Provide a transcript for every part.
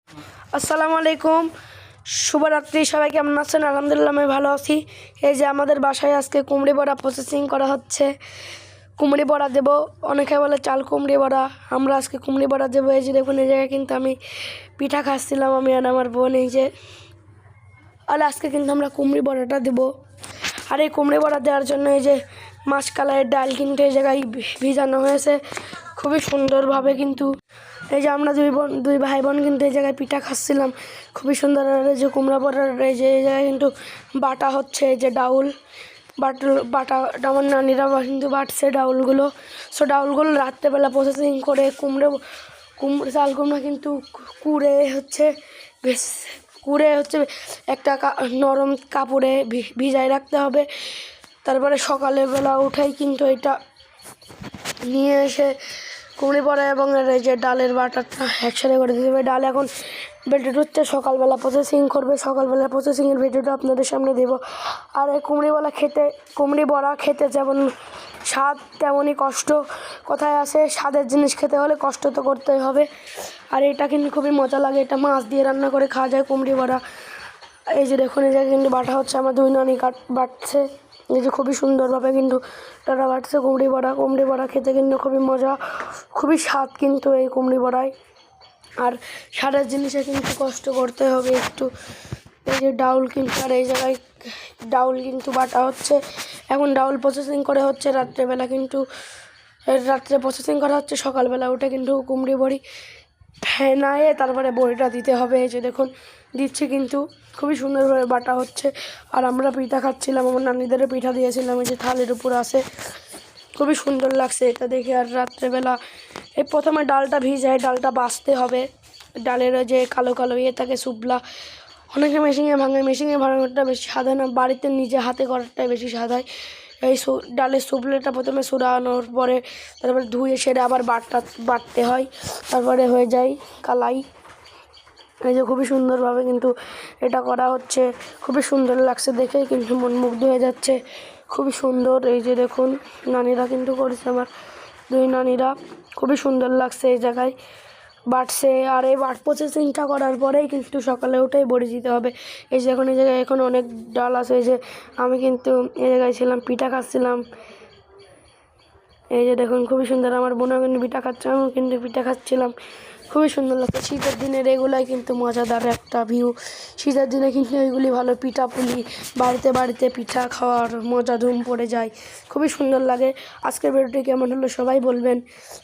আসসালামু আলাইকুম, শুভরাত্রি। সবাই কেমন আছেন? আলহামদুলিল্লাহ আমি ভালো আছি। এই যে আমাদের বাসায় আজকে কুমড়ি বড়া প্রসেসিং করা হচ্ছে। কুমড়ি বড়া দেবো, অনেকে বলে চাল কুমড়ি বড়া, আমরা আজকে কুমড়ি বড়া দেবো। এই যে দেখুন, এই জায়গায় কিন্তু আমি পিঠা খাচ্ছিলাম, আমি আর আমার বোন। এই যে আজকে কিন্তু আমরা কুমড়ি বড়াটা দেবো। আর এই কুমড়ি বড়া দেওয়ার জন্য এই যে মাসকালাইয়ের ডাল কিন্তু এই জায়গায় ভিজানো হয়েছে খুবই সুন্দরভাবে। কিন্তু এই যে আমরা দুই ভাই বোন কিন্তু এই জায়গায় পিঠা খাচ্ছিলাম খুবই সুন্দর। এই যে কুমড়া বড়ার এই জায়গায় কিন্তু বাটা হচ্ছে, এই যে বাটা আমার নানিরা কিন্তু বাটছে ডাউলগুলো। সো ডাউলগুলো রাত্রেবেলা প্রসেসিং করে চাল কুমড়া কিন্তু কুড়ে হচ্ছে একটা নরম কাপড়ে ভিজায় রাখতে হবে। তারপরে সকালবেলা উঠেই কিন্তু এটা নিয়ে এসে কুমড়ি বড়া এবং এই যে ডালের বাটারটা একসাথে করে দিতে হবে। ডাল এখন বেটে হচ্ছে, সকালবেলা প্রসেসিং করবে। সকালবেলা প্রসেসিংয়ের ভিডিওটা আপনাদের সামনে দেবো। আর এই কুমড়ি বড়া খেতে যেমন স্বাদ তেমনই কষ্ট। কোথায় আছে, স্বাদের জিনিস খেতে হলে কষ্ট তো করতেই হবে। আর এটা কিন্তু খুবই মজা লাগে, এটা মাছ দিয়ে রান্না করে খাওয়া যায় কুমড়ি বড়া। এই যে দেখুন, এই জায়গায় কিন্তু বাটা হচ্ছে, আমার দুই নানি বাটছে। এই যে খুবই সুন্দরভাবে কিন্তু তারা বাটছে কুমড়ি বড়া খেতে কিন্তু খুবই মজা, খুবই স্বাদ কিন্তু এই কুমড়ি বড়ায়। আর স্বাদের জিনিসে কিন্তু কষ্ট করতে হবে একটু। এই যে ডাউল কিন্তু, আর এই জায়গায় ডাউল কিন্তু বাটা হচ্ছে। এখন ডাউল প্রসেসিং করে হচ্ছে রাত্রেবেলা, কিন্তু রাত্রে প্রসেসিং করা হচ্ছে, সকালবেলা উঠে কিন্তু কুমড়ি বড়ি ফেনায়ে তারপরে বড়িটা দিতে হবে। এই যে দেখুন দিচ্ছি, কিন্তু খুবই সুন্দরভাবে বাটা হচ্ছে। আর আমরা পিঠা খাচ্ছিলাম, আমার নানিদেরও পিঠা দিয়েছিলাম। এই যে থালের উপর আছে, খুবই সুন্দর লাগছে এটা দেখে। আর রাত্রেবেলা এই প্রথমে ডালটা ভিজায়, ডালটা বাছতে হবে। ডালের যে কালো কালো থাকে সুবলা, অনেকে মেশিনে ভাঙে, মেশিনে ভাঙানোটা বেশি স্বাদ হয় না, বাড়িতে নিজে হাতে করাটাই বেশি স্বাদ হয়। এই ডালের সুবলেটা প্রথমে সুরানোর পরে তারপরে ধুয়ে সেটা আবার বাটতে হয়, তারপরে হয়ে যায় কালাই। এই যে খুবই সুন্দরভাবে কিন্তু এটা করা হচ্ছে, খুবই সুন্দর লাগছে দেখে, কিন্তু মন মুগ্ধ হয়ে যাচ্ছে, খুবই সুন্দর। এই যে দেখুন, নানিরা কিন্তু করেছে, আমার দুই নানিরা, খুবই সুন্দর লাগছে এই জায়গায় বাটছে। আর এই প্রসেসিংটা করার পরেই কিন্তু সকালে উঠেই বড়ি দিতে হবে। এই যে এখন এই জায়গায় এখন অনেক ডাল আছে। এই যে আমি কিন্তু এই জায়গায় ছিলাম, পিঠা খাচ্ছিলাম। এই যে দেখুন খুবই সুন্দর, আমার বোনও কিন্তু পিঠা খাচ্ছে, আমিও কিন্তু পিঠা খাচ্ছিলাম, খুবই সুন্দর লাগছে। শীতের দিনের এগুলাই কিন্তু মজাদার একটা ভিউ। শীতের দিনে কিন্তু এগুলি ভালো, পিঠা পুলি বাড়িতে বাড়িতে পিঠা খাওয়ার মজা ধুম পড়ে যায়, খুবই সুন্দর লাগে। আজকের ভিডিওটি কেমন হলো সবাই বলবেন।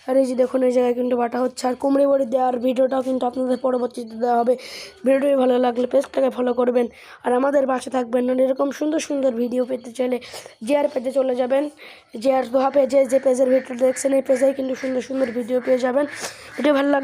আর এই যে দেখুন, এই জায়গায় কিন্তু বাটা হচ্ছে। আর কুমড়ি বড়ি দেওয়ার ভিডিওটাও কিন্তু আপনাদের পরবর্তীতে দেওয়া হবে। ভিডিওটি ভালো লাগলে পেজটাকে ফলো করবেন আর আমাদের পাশে থাকবেন। এরকম সুন্দর সুন্দর ভিডিও পেতে চাইলে JR পেজে চলে যাবেন। JR দোহা পেজে, যে পেজের ভিডিও দেখছেন এই পেজেই কিন্তু সুন্দর সুন্দর ভিডিও পেয়ে যাবেন। ভিডিও ভালো লাগলে